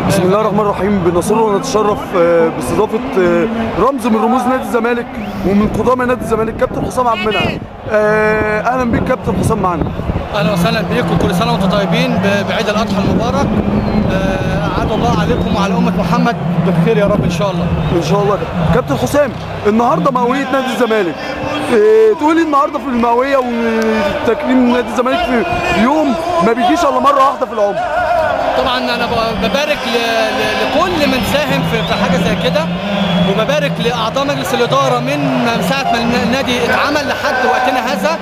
بسم الله الرحمن الرحيم. بنصر ونتشرف باستضافه رمز من رموز نادي الزمالك ومن قدامى نادي الزمالك كابتن حسام عبد المنعم. اهلا بيك كابتن حسام معانا. اهلا وسهلا بيكم، كل سنه وانتم طيبين بعيد الاضحى المبارك. اعاد الله عليكم وعلى امه محمد بخير يا رب ان شاء الله. ان شاء الله. كابتن حسام، النهارده مئويه نادي الزمالك، تقولي النهارده في المئويه وتكريم نادي الزمالك في يوم ما بيجيش الا مره واحده في العمر. طبعا انا ببارك لكل من ساهم في حاجه زي كده، وببارك لاعضاء مجلس الاداره من ساعه ما النادي اتعمل لحد وقتنا هذا،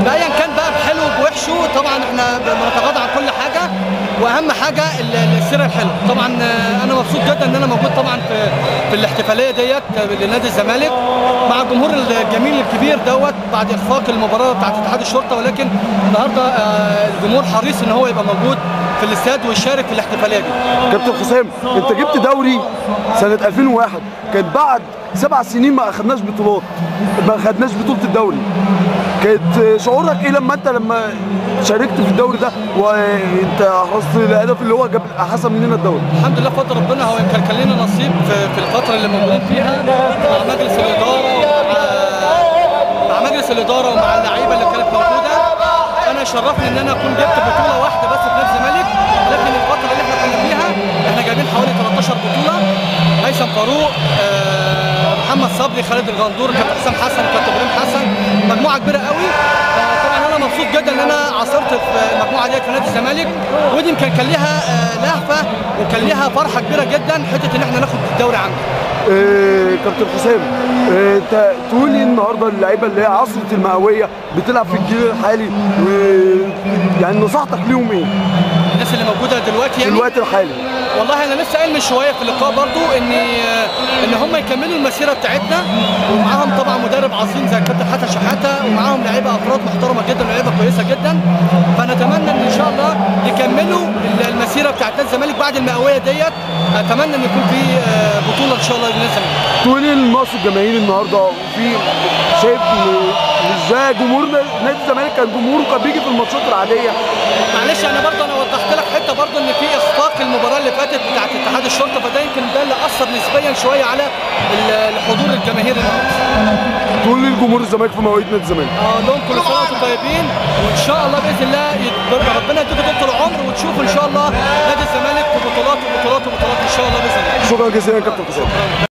بايا كان بقى بحلو بوحشه. طبعا احنا بنتغاضى عن كل حاجه، واهم حاجه السيره الحلوه. طبعا انا مبسوط جدا ان انا موجود طبعا في الاحتفاليه ديت لنادي الزمالك مع الجمهور الجميل الكبير دوت بعد اخفاق المباراه بتاعت اتحاد الشرطه، ولكن النهارده الجمهور حريص ان هو يبقى موجود في الاستاد ويشارك في الاحتفاليه دي. كابتن حسام، انت جبت دوري سنه 2001، كانت بعد 7 سنين ما اخدناش بطولات، ما اخدناش بطوله الدوري. كانت شعورك ايه لما شاركت في الدوري ده وانت حرصت الهدف اللي هو جاب حسم مننا الدوري؟ الحمد لله بفضل ربنا. هو كان لنا نصيب في الفتره اللي موجودين فيها مع مجلس الاداره ومع اللعيبه اللي كانت موجوده. انا شرفني ان انا اكون جبت بطوله واحده بس في نادي الزمالك، لكن الفتره اللي احنا كنا فيها احنا جايبين حوالي 13 بطوله. هيثم فاروق، محمد صبري، خالد الغندور، كابتن حسام حسن، كابتن ابراهيم حسن، مجموعه كبيره قوي. طبعا انا مبسوط جدا ان انا عاصرت في المجموعه ديت في نادي الزمالك، ودي كان ليها لهفه وكان ليها فرحه كبيره جدا حته ان احنا ناخد الدوري عندنا. كابتن حسام، انت تقولي النهارده اللعيبه اللي هي عصرة المئويه بتلعب في الجيل الحالي، يعني نصيحتك ليهم ايه؟ الناس اللي موجوده دلوقتي في الوقت الحالي. والله انا لسه قايل من شويه في اللقاء برضو ان هم يكملوا المسيره بتاعتنا، ومعاهم طبعا مدرب عظيم زي الكابتن حسن شحاته، ومعاهم لعيبه افراد محترمه جدا ولعيبه كويسه جدا. فنتمنى ان شاء الله يكملوا المسيره بتاعت نادي الزمالك بعد المئويه ديت. اتمنى ان يكون في بطوله ان شاء الله لنادي الزمالك. تقولي النقص الجماهيري النهارده، وفي شايف ازاي جمهور نادي الزمالك كان جمهوره كان بيجي في الماتشات العاديه؟ معلش انا وضحت لك حته برضو ان في اخفاق المباراه اللي فاتت بتاعت اتحاد الشرطه، فده يمكن ده اللي اثر نسبيا شويه على الحضور الجماهيري النهارده. تقول للجمهور الزمالك في مواعيد نادي الزمالك؟ لهم كل سنه وانتم طيبين، وان شاء الله باذن الله ربنا يديكم طول العمر وتشوفوا ان شاء الله نادي الزمالك في بطولات وبطولات وبطولات ان شاء الله باذن الله. شكرا جزيلا كابتن حسام.